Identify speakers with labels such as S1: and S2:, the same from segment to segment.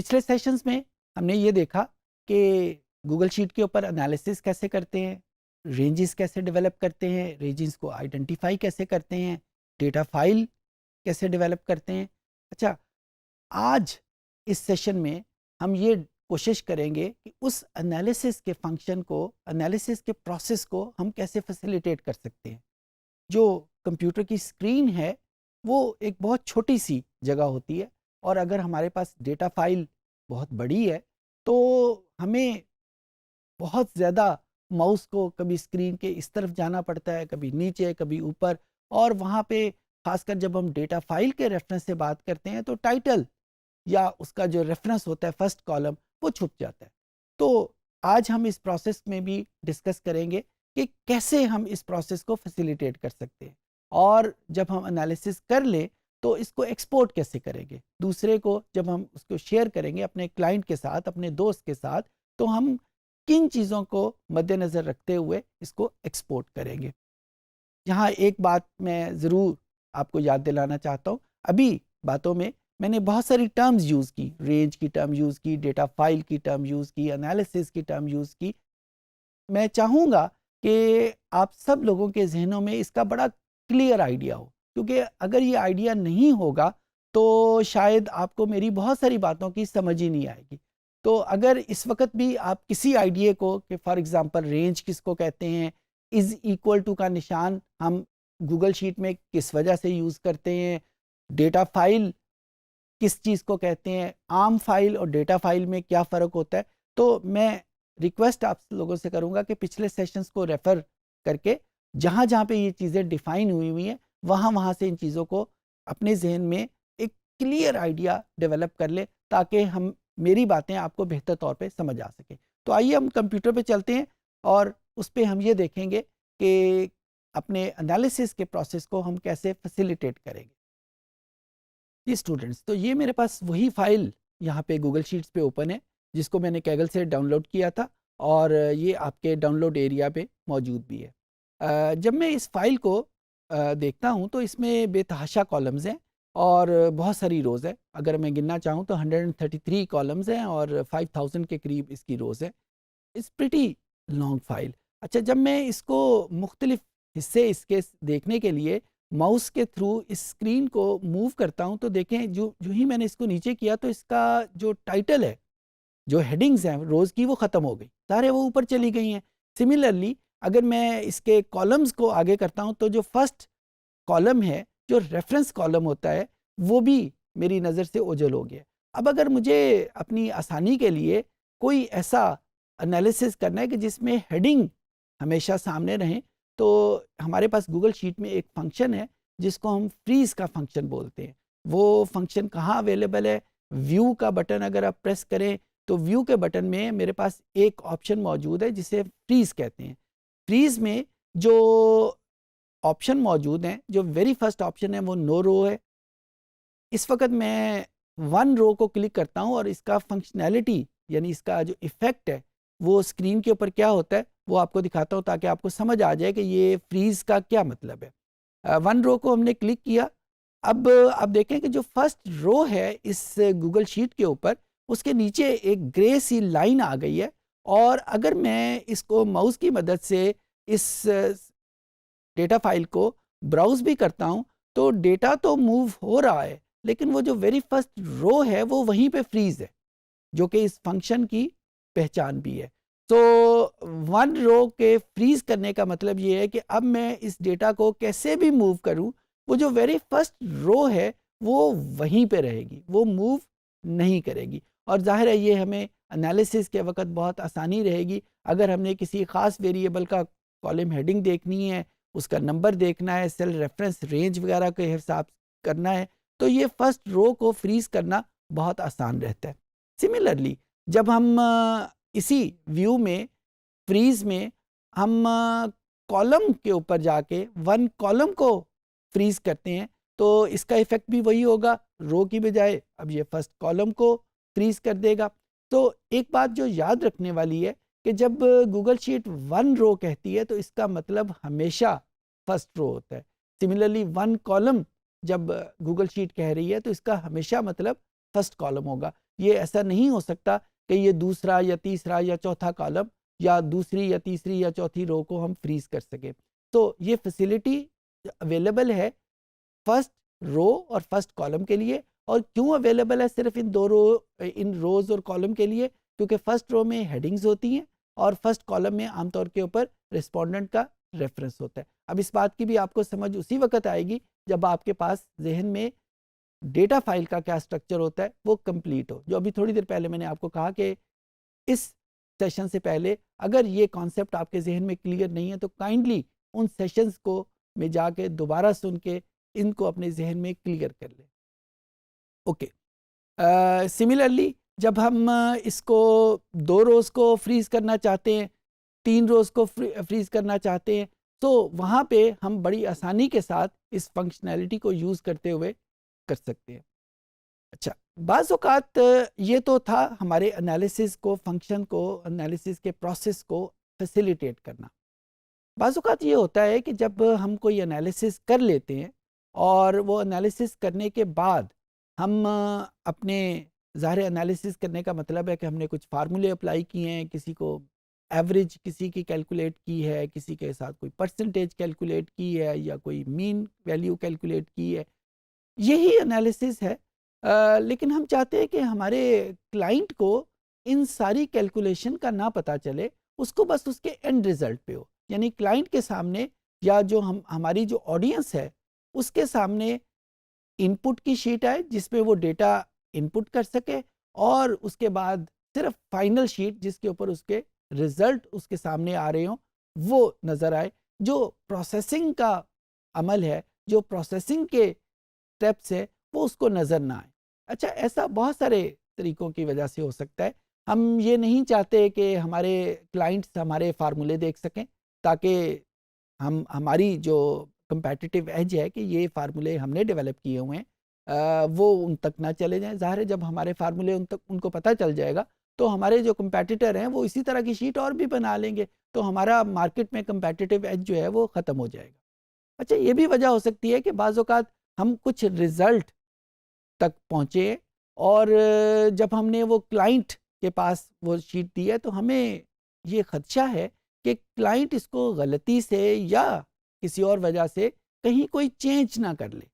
S1: پچھلے سیشنز میں ہم نے یہ دیکھا کہ گوگل شیٹ کے اوپر انالیسس کیسے کرتے ہیں، رینجز کیسے ڈیولپ کرتے ہیں، رینجز کو آئیڈینٹیفائی کیسے کرتے ہیں، ڈیٹا فائل کیسے ڈیولپ کرتے ہیں۔ اچھا، آج اس سیشن میں ہم یہ کوشش کریں گے کہ اس انالیسس کے فنکشن کو، انالیسس کے پروسیس کو ہم کیسے فیسیلیٹیٹ کر سکتے ہیں۔ جو کمپیوٹر کی اسکرین ہے وہ ایک بہت چھوٹی سی جگہ ہوتی ہے، اور اگر ہمارے پاس ڈیٹا فائل بہت بڑی ہے تو ہمیں بہت زیادہ ماؤس کو کبھی اسکرین کے اس طرف جانا پڑتا ہے، کبھی نیچے، کبھی اوپر، اور وہاں پہ خاص کر جب ہم ڈیٹا فائل کے ریفرنس سے بات کرتے ہیں تو ٹائٹل یا اس کا جو ریفرنس ہوتا ہے فرسٹ کالم وہ چھپ جاتا ہے۔ تو آج ہم اس پروسیس میں بھی ڈسکس کریں گے کہ کیسے ہم اس پروسیس کو فیسیلیٹیٹ کر سکتے ہیں، اور جب ہم انالیسس کر لیں تو اس کو ایکسپورٹ کیسے کریں گے، دوسرے کو جب ہم اس کو شیئر کریں گے اپنے کلائنٹ کے ساتھ، اپنے دوست کے ساتھ، تو ہم کن چیزوں کو مد نظر رکھتے ہوئے اس کو ایکسپورٹ کریں گے۔ یہاں ایک بات میں ضرور آپ کو یاد دلانا چاہتا ہوں، ابھی باتوں میں نے بہت ساری ٹرمز یوز کی، رینج کی ٹرم یوز کی، ڈیٹا فائل کی ٹرم یوز کی، انالیسس کی ٹرم یوز کی۔ میں چاہوں گا کہ آپ سب لوگوں کے ذہنوں میں اس کا بڑا کلیئر آئیڈیا ہو، کیونکہ اگر یہ آئیڈیا نہیں ہوگا تو شاید آپ کو میری بہت ساری باتوں کی سمجھ ہی نہیں آئے گی۔ تو اگر اس وقت بھی آپ کسی آئیڈیا کو، کہ فار ایگزامپل رینج کس کو کہتے ہیں، از ایکول ٹو کا نشان ہم گوگل شیٹ میں کس وجہ سے یوز کرتے ہیں، ڈیٹا فائل کس چیز کو کہتے ہیں، عام فائل اور ڈیٹا فائل میں کیا فرق ہوتا ہے، تو میں ریکویسٹ آپ لوگوں سے کروں گا کہ پچھلے سیشنز کو ریفر کر کے جہاں جہاں پہ یہ چیزیں ڈیفائن ہوئی ہیں وہاں سے ان چیزوں کو اپنے ذہن میں ایک کلیئر آئیڈیا ڈیولپ کر لے، تاکہ میری باتیں آپ کو بہتر طور پہ سمجھ آ سکیں۔ تو آئیے ہم کمپیوٹر پہ چلتے ہیں اور اس پہ ہم یہ دیکھیں گے کہ اپنے انالیسس کے پروسیس کو ہم کیسے فیسیلیٹیٹ کریں گے۔ جی اسٹوڈنٹس، تو یہ میرے پاس وہی فائل یہاں پہ گوگل شیٹس پہ اوپن ہے جس کو میں نے کیگل سے ڈاؤن لوڈ کیا تھا، اور یہ آپ کے ڈاؤن لوڈ ایریا پہ موجود بھی ہے۔ جب میں اس فائل کو دیکھتا ہوں تو اس میں بے تحاشا کالمز ہیں اور بہت ساری روز ہیں۔ اگر میں گننا چاہوں تو 133 کالمز ہیں اور 5000 کے قریب اس کی روز ہیں۔ It's pretty long file. اچھا، جب میں اس کو مختلف حصے اس کے دیکھنے کے لیے ماؤس کے تھرو اس اسکرین کو موو کرتا ہوں تو دیکھیں جو ہی میں نے اس کو نیچے کیا تو اس کا جو ٹائٹل ہے، جو ہیڈنگز ہیں روز کی، وہ ختم ہو گئی، سارے وہ اوپر چلی گئی ہیں۔ سملرلی اگر میں اس کے کالمز کو آگے کرتا ہوں تو جو فرسٹ کالم ہے، جو ریفرنس کالم ہوتا ہے، وہ بھی میری نظر سے اوجھل ہو گیا۔ اب اگر مجھے اپنی آسانی کے لیے کوئی ایسا انالیسس کرنا ہے کہ جس میں ہیڈنگ ہمیشہ سامنے رہیں، تو ہمارے پاس گوگل شیٹ میں ایک فنکشن ہے جس کو ہم فریز کا فنکشن بولتے ہیں۔ وہ فنکشن کہاں اویلیبل ہے؟ ویو کا بٹن اگر آپ پریس کریں تو ویو کے بٹن میں میرے پاس ایک آپشن موجود ہے جسے فریز کہتے ہیں۔ فریز میں جو آپشن موجود ہیں، جو ویری فرسٹ آپشن ہے وہ نو رو ہے۔ اس وقت میں 1 رو کو کلک کرتا ہوں اور اس کا فنکشنالٹی، یعنی اس کا جو ایفیکٹ ہے وہ اسکرین کے اوپر کیا ہوتا ہے وہ آپ کو دکھاتا ہوں، تاکہ آپ کو سمجھ آ جائے کہ یہ فریز کا کیا مطلب ہے۔ 1 رو کو ہم نے کلک کیا۔ اب آپ دیکھیں کہ جو فرسٹ رو ہے اس گوگل شیٹ کے اوپر، اس کے نیچے ایک گرے سی لائن آ گئی ہے، اور اگر میں اس کو ماؤس کی مدد سے اس ڈیٹا فائل کو براؤز بھی کرتا ہوں تو ڈیٹا تو موو ہو رہا ہے، لیکن وہ جو ویری فرسٹ رو ہے وہ وہیں پہ فریز ہے، جو کہ اس فنکشن کی پہچان بھی ہے۔ تو 1 رو کے فریز کرنے کا مطلب یہ ہے کہ اب میں اس ڈیٹا کو کیسے بھی موو کروں، وہ جو ویری فرسٹ رو ہے وہ وہیں پہ رہے گی، وہ موو نہیں کرے گی، اور ظاہر ہے یہ ہمیں انالیسس کے وقت بہت آسانی رہے گی۔ اگر ہم نے کسی خاص ویریبل کا کالم ہیڈنگ دیکھنی ہے، اس کا نمبر دیکھنا ہے، سیل ریفرنس رینج وغیرہ کے حساب کرنا ہے، تو یہ فرسٹ رو کو فریز کرنا بہت آسان رہتا ہے۔ سملرلی جب ہم اسی ویو میں فریز میں ہم کالم کے اوپر جا کے 1 کالم کو فریز کرتے ہیں تو اس کا ایفیکٹ بھی وہی ہوگا، رو کی بجائے اب یہ فرسٹ کالم کو فریز کر دے گا۔ تو ایک بات جو یاد رکھنے والی ہے کہ جب گوگل شیٹ 1 رو کہتی ہے تو اس کا مطلب ہمیشہ فرسٹ رو ہوتا ہے۔ سملرلی 1 کالم جب گوگل شیٹ کہہ رہی ہے تو اس کا ہمیشہ مطلب فرسٹ کالم ہوگا۔ یہ ایسا نہیں ہو سکتا کہ یہ دوسرا یا تیسرا یا چوتھا کالم یا دوسری یا تیسری یا چوتھی رو کو ہم فریز کر سکیں. تو یہ فیسلٹی اویلیبل ہے فرسٹ رو اور فرسٹ کالم کے لیے. اور کیوں اویلیبل ہے صرف ان روز اور کالم کے لیے؟ کیونکہ فرسٹ رو میں ہیڈنگز ہوتی ہیں اور فرسٹ کالم میں عام طور کے اوپر ریسپونڈنٹ کا ریفرنس ہوتا ہے. اب اس بات کی بھی آپ کو سمجھ اسی وقت آئے گی جب آپ کے پاس ذہن میں ڈیٹا فائل کا کیا سٹرکچر ہوتا ہے وہ کمپلیٹ ہو. جو ابھی تھوڑی دیر پہلے میں نے آپ کو کہا کہ اس سیشن سے پہلے اگر یہ کانسیپٹ آپ کے ذہن میں کلیئر نہیں ہے تو کائنڈلی ان سیشنز کو میں جا کے دوبارہ سن کے ان کو اپنے ذہن میں کلیئر کر لیں. اوکے. سملرلی جب ہم اس کو 2 روز کو فریز کرنا چاہتے ہیں، 3 روز کو فریز کرنا چاہتے ہیں، تو وہاں پہ ہم بڑی آسانی کے ساتھ اس فنکشنالٹی کو یوز کرتے ہوئے کر سکتے ہیں. اچھا، بعض اوقات یہ تو تھا ہمارے انالیسس کو، فنکشن کو، انالیسس کے پروسیس کو فیسیلیٹیٹ کرنا. بعض اوقات یہ ہوتا ہے کہ جب ہم کوئی انالیسس کر لیتے ہیں اور وہ انالیسس کرنے کے بعد ہم اپنے ظاہر انالیسس کرنے کا مطلب ہے کہ ہم نے کچھ فارمولے اپلائی کیے ہیں، کسی کو ایوریج کسی کی کیلکولیٹ کی ہے، کسی کے ساتھ کوئی پرسنٹیج کیلکولیٹ کی ہے یا کوئی مین ویلیو کیلکولیٹ کی ہے، یہی انالیسس ہے. لیکن ہم چاہتے ہیں کہ ہمارے کلائنٹ کو ان ساری کیلکولیشن کا نہ پتہ چلے، اس کو بس اس کے اینڈ ریزلٹ پہ ہو. یعنی کلائنٹ کے سامنے یا جو ہماری جو آڈینس ہے اس کے سامنے ان پٹ کی شیٹ آئے جس میں وہ ڈیٹا ان پٹ کر سکے، اور اس کے بعد صرف فائنل شیٹ جس کے اوپر اس کے ریزلٹ اس کے سامنے آ رہے ہوں وہ نظر آئے. جو پروسیسنگ کا عمل ہے، جو پروسیسنگ کے اسٹیپس ہے، وہ اس کو نظر نہ آئے. اچھا، ایسا بہت سارے طریقوں کی وجہ سے ہو سکتا ہے. ہم یہ نہیں چاہتے کہ ہمارے کلائنٹس ہمارے فارمولے دیکھ سکیں تاکہ ہماری جو کمپیٹیٹیو ایج ہے کہ یہ فارمولے ہم نے ڈیولپ کیے ہوئے ہیں وہ ان تک نہ چلے جائیں. ظاہر ہے جب ہمارے فارمولے ان کو پتہ چل جائے گا تو ہمارے جو کمپیٹیٹر ہیں وہ اسی طرح کی شیٹ اور بھی بنا لیں گے، تو ہمارا مارکیٹ میں کمپیٹیٹیو ایج جو ہے وہ ختم ہو جائے گا. اچھا، یہ بھی وجہ ہو سکتی ہے کہ بعض اوقات ہم کچھ رزلٹ تک پہنچے اور جب ہم نے وہ کلائنٹ کے پاس وہ شیٹ دی ہے تو ہمیں یہ خدشہ ہے کہ کلائنٹ اس کو غلطی سے یا کسی اور وجہ سے کہیں کوئی چینج نہ کر لے،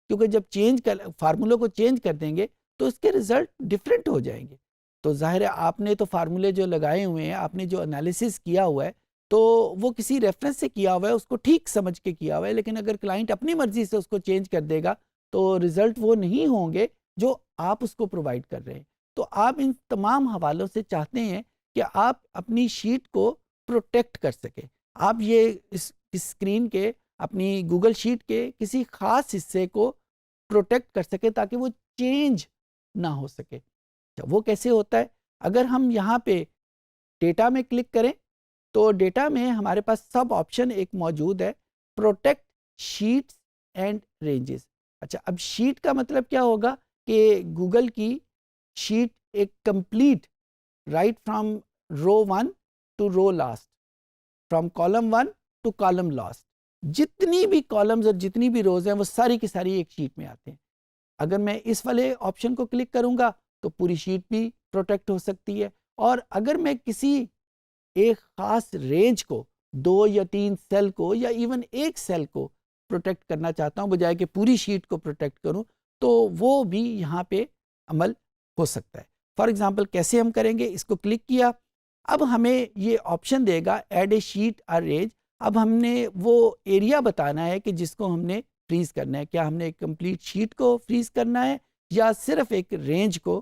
S1: کیونکہ جب فارمولوں کو چینج کر دیں گے تو اس کے رزلٹ ڈفرینٹ ہو جائیں گے. تو ظاہر ہے آپ نے تو فارمولے جو لگائے ہوئے ہیں، آپ نے جو انالیسس کیا ہوا ہے تو وہ کسی ریفرنس سے کیا ہوا ہے، اس کو ٹھیک سمجھ کے کیا ہوا ہے، لیکن اگر کلائنٹ اپنی مرضی سے اس کو چینج کر دے گا تو رزلٹ وہ نہیں ہوں گے جو آپ اس کو پرووائڈ کر رہے ہیں. تو آپ ان تمام حوالوں سے چاہتے ہیں کہ آپ اپنی شیٹ کو پروٹیکٹ کر سکیں. آپ یہ اس اسکرین کے اپنی گوگل شیٹ کے کسی خاص حصے کو پروٹیکٹ کر سکیں تاکہ وہ چینج نہ ہو سکے. وہ کیسے ہوتا ہے؟ اگر ہم یہاں پہ ڈیٹا میں کلک کریں تو ڈیٹا میں ہمارے پاس سب آپشن ایک موجود ہے، پروٹیکٹ شیٹس اینڈ رینجز. اچھا، اب شیٹ کا مطلب کیا ہوگا کہ گوگل کی شیٹ ایک complete right from row 1 to row last, from column 1 to column last, جتنی بھی کالمز اور جتنی بھی روز ہیں وہ ساری کی ساری ایک شیٹ میں آتے ہیں. اگر میں اس والے آپشن کو کلک کروں گا تو پوری شیٹ بھی پروٹیکٹ ہو سکتی ہے. اور اگر میں کسی ایک خاص رینج کو، 2 یا 3 سیل کو یا ایون ایک سیل کو پروٹیکٹ کرنا چاہتا ہوں بجائے کہ پوری شیٹ کو پروٹیکٹ کروں، تو وہ بھی یہاں پہ عمل ہو سکتا ہے. فار ایگزامپل کیسے ہم کریں گے؟ اس کو کلک کیا، اب ہمیں یہ آپشن دے گا ایڈ اے شیٹ اور رینج. اب ہم نے وہ ایریا بتانا ہے کہ جس کو ہم نے فریز کرنا ہے. کیا ہم نے ایک کمپلیٹ شیٹ کو فریز کرنا ہے یا صرف ایک رینج کو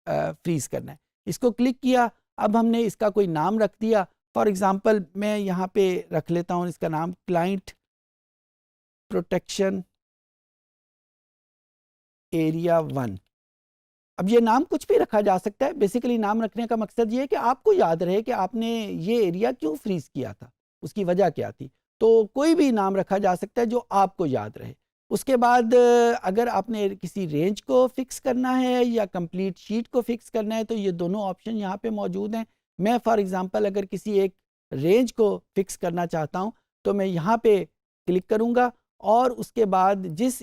S1: فریز کرنا ہے؟ اس کو کلک کیا، اب ہم نے اس کا کوئی نام رکھ دیا. فار ایگزامپل میں یہاں پہ رکھ لیتا ہوں اس کا نام کلائنٹ پروٹیکشن ایریا 1. اب یہ نام کچھ بھی رکھا جا سکتا ہے. بیسیکلی نام رکھنے کا مقصد یہ ہے کہ آپ کو یاد رہے کہ آپ نے یہ ایریا کیوں فریز کیا تھا، اس کی وجہ کیا تھی. تو کوئی بھی نام رکھا جا سکتا ہے جو آپ کو یاد رہے. اس کے بعد اگر آپ نے کسی رینج کو فکس کرنا ہے یا کمپلیٹ شیٹ کو فکس کرنا ہے تو یہ دونوں آپشن یہاں پہ موجود ہیں. میں فار ایگزامپل اگر کسی ایک رینج کو فکس کرنا چاہتا ہوں تو میں یہاں پہ کلک کروں گا اور اس کے بعد جس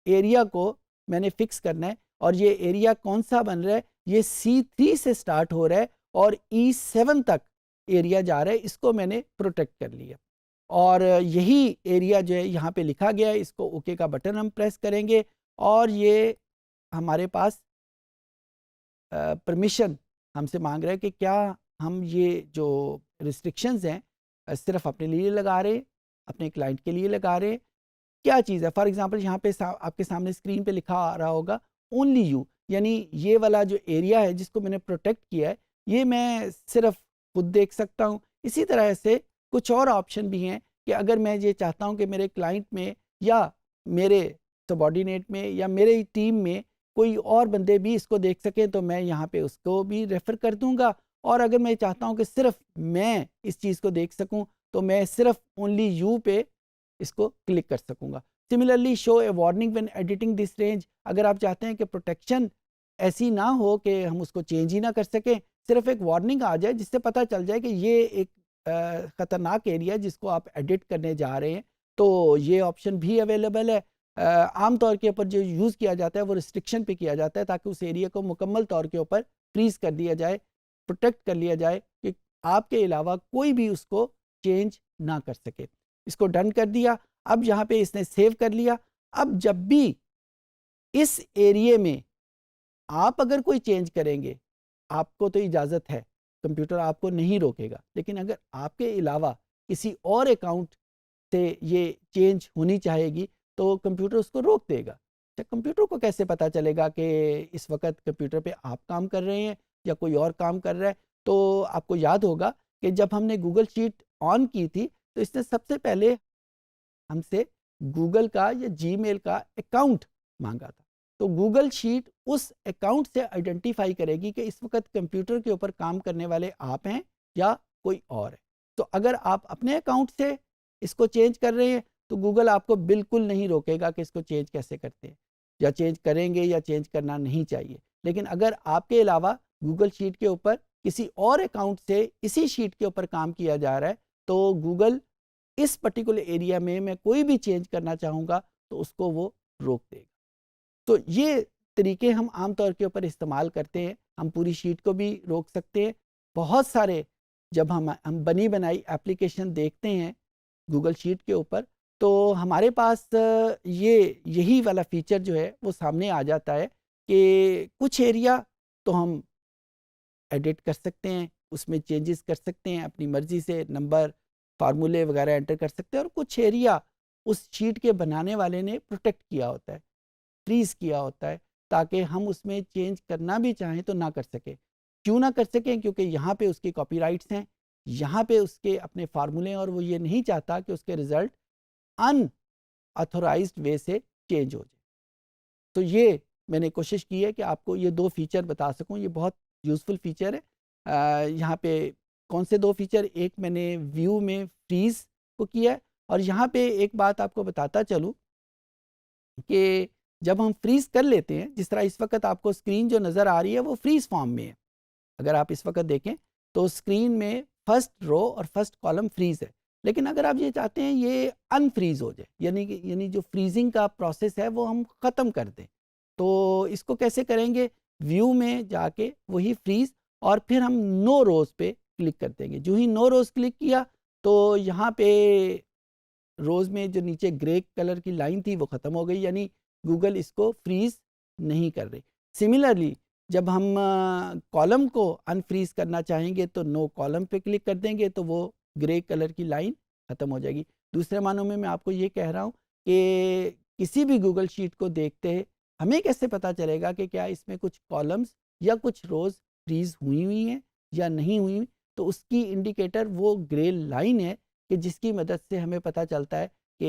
S1: ایریا کو میں نے فکس کرنا ہے اور یہ ایریا کون سا بن رہا ہے، یہ C3 سے سٹارٹ ہو رہا ہے اور E7 تک ایریا جا رہا ہے، اس کو میں نے پروٹیکٹ کر لیا، اور یہی ایریا جو ہے یہاں پہ لکھا گیا ہے، اس کو اوکے کا بٹن ہم پریس کریں گے اور یہ ہمارے پاس پرمیشن ہم سے مانگ رہا ہے کہ کیا ہم یہ جو ریسٹرکشنز ہیں صرف اپنے لیے لگا رہے ہیں، اپنے کلائنٹ کے لیے لگا رہے ہیں، کیا چیز ہے. فار ایگزامپل یہاں پہ آپ کے سامنے اسکرین پہ لکھا آ رہا ہوگا اونلی یو، یعنی یہ والا جو ایریا ہے جس کو میں نے پروٹیکٹ کیا ہے یہ میں صرف خود دیکھ سکتا ہوں. اسی طرح سے کچھ اور آپشن بھی ہیں کہ اگر میں یہ چاہتا ہوں کہ میرے کلائنٹ میں یا میرے سبارڈینیٹ میں یا میرے ٹیم میں کوئی اور بندے بھی اس کو دیکھ سکیں تو میں یہاں پہ اس کو بھی ریفر کر دوں گا، اور اگر میں چاہتا ہوں کہ صرف میں اس چیز کو دیکھ سکوں تو میں صرف اونلی یو پہ اس کو کلک کر سکوں گا. Similarly show a warning when editing this range, اگر آپ چاہتے ہیں کہ پروٹیکشن ایسی نہ ہو کہ ہم اس کو چینج ہی نہ کر سکیں، صرف ایک وارننگ آ جائے جس سے پتہ چل جائے کہ یہ ایک خطرناک ایریا جس کو آپ ایڈٹ کرنے جا رہے ہیں، تو یہ آپشن بھی اویلیبل ہے. عام طور کے اوپر جو یوز کیا جاتا ہے وہ ریسٹرکشن پہ کیا جاتا ہے تاکہ اس ایریا کو مکمل طور کے اوپر فریز کر دیا جائے، پروٹیکٹ کر لیا جائے کہ آپ کے علاوہ کوئی بھی اس کو چینج نہ کر سکے. اس کو ڈن کر دیا. اب یہاں پہ اس نے سیو کر لیا. اب جب بھی اس ایریے میں آپ اگر کوئی چینج کریں گے، آپ کو تو اجازت ہے، کمپیوٹر آپ کو نہیں روکے گا، لیکن اگر آپ کے علاوہ کسی اور اکاؤنٹ سے یہ چینج ہونی چاہے گی تو کمپیوٹر اس کو روک دے گا. کمپیوٹر کو کیسے پتا چلے گا کہ اس وقت کمپیوٹر پہ آپ کام کر رہے ہیں یا کوئی اور کام کر رہا ہے؟ تو آپ کو یاد ہوگا کہ جب ہم نے گوگل شیٹ آن کی تھی تو اس نے سب سے پہلے ہم سے گوگل کا یا جی میل کا اکاؤنٹ مانگا تھا. تو گوگل شیٹ اس اکاؤنٹ سے آئیڈینٹیفائی کرے گی کہ اس وقت کمپیوٹر کے اوپر کام کرنے والے آپ ہیں یا کوئی اور ہے. تو اگر آپ اپنے اکاؤنٹ سے اس کو چینج کر رہے ہیں تو گوگل آپ کو بالکل نہیں روکے گا کہ اس کو چینج کیسے کرتے ہیں یا چینج کریں گے یا چینج کرنا نہیں چاہیے. لیکن اگر آپ کے علاوہ گوگل شیٹ کے اوپر کسی اور اکاؤنٹ سے اسی شیٹ کے اوپر کام کیا جا رہا ہے تو گوگل اس پرٹیکولر ایریا میں کوئی بھی چینج کرنا چاہوں گا تو اس کو وہ روک دے گا. تو یہ طریقے ہم عام طور کے اوپر استعمال کرتے ہیں. ہم پوری شیٹ کو بھی روک سکتے ہیں. بہت سارے جب ہم بنی بنائی ایپلیکیشن دیکھتے ہیں گوگل شیٹ کے اوپر تو ہمارے پاس یہی والا فیچر جو ہے وہ سامنے آ جاتا ہے کہ کچھ ایریا تو ہم ایڈٹ کر سکتے ہیں، اس میں چینجز کر سکتے ہیں اپنی مرضی سے، نمبر، فارمولے وغیرہ انٹر کر سکتے ہیں، اور کچھ ایریا اس شیٹ کے بنانے والے نے پروٹیکٹ کیا ہوتا ہے، فریز کیا ہوتا ہے تاکہ ہم اس میں چینج کرنا بھی چاہیں تو نہ کر سکیں. کیوں نہ کر سکیں؟ کیونکہ یہاں پہ اس کے کاپی رائٹس ہیں، یہاں پہ اس کے اپنے فارمولے، اور وہ یہ نہیں چاہتا کہ اس کے رزلٹ ان آتھورائزڈ وے سے چینج ہو جائے. تو یہ میں نے کوشش کی ہے کہ آپ کو یہ دو فیچر بتا سکوں. یہ بہت یوزفل فیچر ہے. یہاں پہ کون سے دو فیچر؟ ایک میں نے ویو میں فریز کو کیا ہے، اور یہاں پہ ایک بات آپ کو بتاتا چلوں کہ جب ہم فریز کر لیتے ہیں، جس طرح اس وقت آپ کو اسکرین جو نظر آ رہی ہے وہ فریز فارم میں ہے. اگر آپ اس وقت دیکھیں تو اسکرین میں فرسٹ رو اور فرسٹ کالم فریز ہے، لیکن اگر آپ یہ چاہتے ہیں یہ ان فریز ہو جائے، یعنی جو فریزنگ کا پروسیس ہے وہ ہم ختم کر دیں، تو اس کو کیسے کریں گے؟ ویو میں جا کے وہی فریز، اور پھر ہم نو روز پہ کلک کر دیں گے. جو ہی نو روز کلک کیا تو یہاں پہ روز میں جو نیچے گرے کلر کی لائن تھی وہ ختم ہو گئی، یعنی گوگل اس کو فریز نہیں کر رہی. سملرلی جب ہم کالم کو انفریز کرنا چاہیں گے تو نو کالم پہ کلک کر دیں گے تو وہ گرے کلر کی لائن ختم ہو جائے گی. دوسرے معنوں میں آپ کو یہ کہہ رہا ہوں کہ کسی بھی گوگل شیٹ کو دیکھتے ہیں ہمیں کیسے پتا چلے گا کہ کیا اس میں کچھ کالمز یا کچھ روز فریز ہوئی ہیں یا نہیں ہوئی؟ تو اس کی انڈیکیٹر وہ گرے لائن ہے کہ جس کی مدد سے ہمیں پتہ چلتا ہے کہ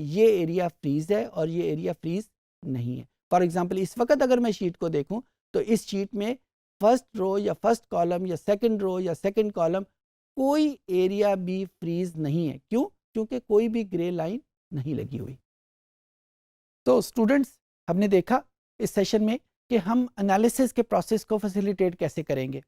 S1: یہ ایریا فریز ہے اور یہ ایریا فریز نہیں ہے. فار ایگزامپل اس وقت اگر میں شیٹ کو دیکھوں تو اس شیٹ میں فرسٹ رو یا فرسٹ کالم یا سیکنڈ رو یا سیکنڈ کالم کوئی ایریا بھی فریز نہیں ہے. کیوں؟ کیونکہ کوئی بھی گرے لائن نہیں لگی ہوئی. تو اسٹوڈنٹس، ہم نے دیکھا اس سیشن میں کہ ہم انالیسس کے پروسیس کو فیسیلیٹیٹ کیسے کریں گے.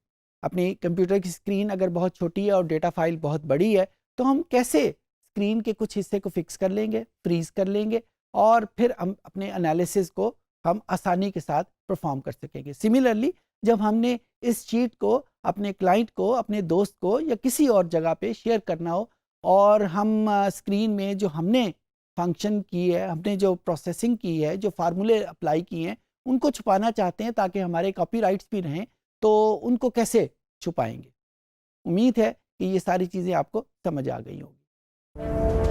S1: اپنی کمپیوٹر کی اسکرین اگر بہت چھوٹی ہے اور ڈیٹا فائل بہت بڑی ہے تو ہم کیسے اسکرین کے کچھ حصے کو فکس کر لیں گے، فریز کر لیں گے، اور پھر ہم اپنے انالیسس کو ہم آسانی کے ساتھ پرفارم کر سکیں گے. سملرلی جب ہم نے اس شیٹ کو اپنے کلائنٹ کو، اپنے دوست کو یا کسی اور جگہ پہ شیئر کرنا ہو، اور ہم اسکرین میں جو ہم نے فنکشن کی ہے، ہم نے جو پروسیسنگ کی ہے، جو فارمولے اپلائی کیے ہیں، ان کو چھپانا چاہتے ہیں تاکہ ہمارے کاپی رائٹس بھی رہیں، تو ان کو کیسے چھپائیں گے؟ امید ہے کہ یہ ساری چیزیں آپ کو سمجھ آ گئی ہوں گی.